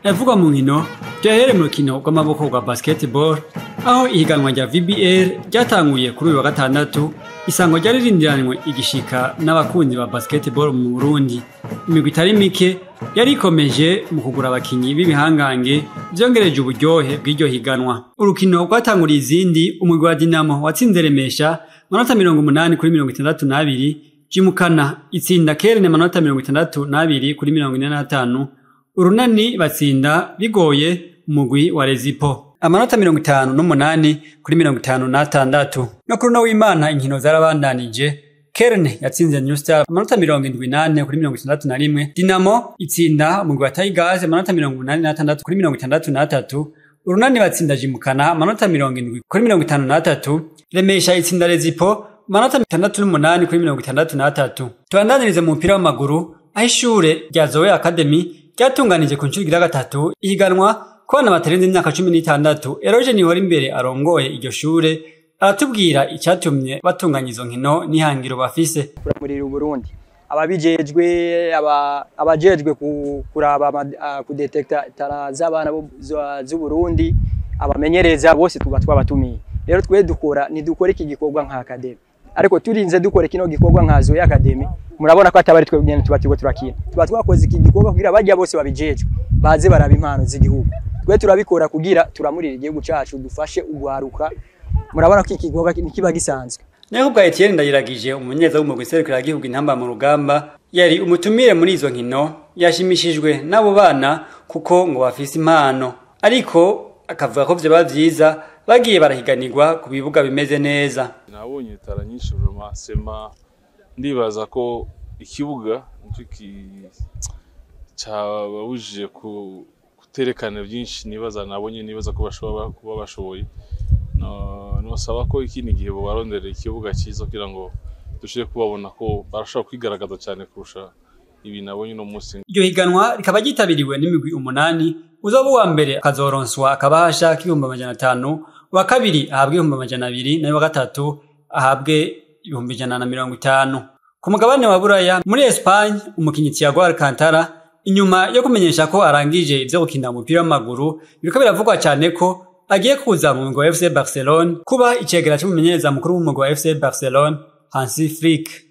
Avugwa mu nkino ryahereye mu rukino rw'amaboko rwa basketball aho ihiganwa rya VBL ryatanguye kuri uyu wa gatandatu. Isango ryari rindiranywe igishika n'abakunzi ba basketball mu Burundi. Imigwi itari mike yari ikomeje mu kugura abakinyi b'ibihangange vyongereje uburyohe bw'iryo higanwa. Urukino rwatanguriye izindi, umugwi wa Dinamo watsinze Remesha amanota 80-62, Jimukana itsinda Kerne amanota 62-45. Urunani batsinda bigoye umugwi wa Rezipo amanota 58-56. No kuri no w'Imana inkino zarabandanije. Kerne yatsinze New Star amanota 78-61. Dinamo itsinda umugwi wa Tigers amanota 86-63. Urunani batsinda Jimukana amanota 70-53. Remesha itsinda Rezipo amanota 68-63. Tubandanirize mu mupira w'amaguru aho ishure rya Zoe Academy ryatunganije ku nshuro ya gatatu ihiganwa ku bana batarenze imyaka 16. Eroge Nihora imbere arongoye iryo shure aratubwira icyatumye batunganya izo nkino n'ihangiro bafise. Muri Burundi ababijejwe abajejwe kuraba kudetecta tara z'abana z'u Burundi abamenyereza bose tuba twabatumiye. Rero twe dukora iki gikorwa nka academy, ariko turinze dukora kino gikorwa nka Zoe Academy murabona ko atabari twe nyene tuba turakina. Tuba twakoze iki gikorwa kugira bajya bose babijejwe baze baraba impano z'igihugu. Twe turabikora kugira turamurira igihugu cacu dufashe ugwaruka. Murabona ko iki gikorwa kiba gisanzwe. Naho bwa Etienne Ndayiragije umunyeza w'umugwi serukira igihugu intamba mu rugamba yari umutumire muri izo nkino, yashimishijwe nabo bana kuko ngo bafise impano, ariko akavuga ko vyoba vyiza bagiye barahiganirwa ku bibuga bimeze neza. Nabonye tara nyinshi sema ndibaza ko ikibuga cyabujije kuterekana byinshi, nibaza ko bashobora kuba bashoboye. No saba ko ikindi gihe barondera ikibuga cyiza kugira ngo dushire kubabona ko barashobora kwigaragaza cyane kurusha ibi nabonye no munsi. Iryo higanwa rikaba gitabiriwe n'imigwi 8, uzoba wa mbere akazoronswa akabahasha k'500, wa kabiri ahabwe 200, nayo wa gatatu ahabwe 150. Ku mugabane wa Buraya muri Espagne umukinyi Thiago Alcantara inyuma yo kumenyesha ko arangije ivyo gukina umupira w'amaguru biriko biravugwa cyane ko agiye kuza mu mugwi wa FC Barcelona kuba icegera cy'umumenyereza mukuru w'umugwi wa FC Barcelona Hansi Flick.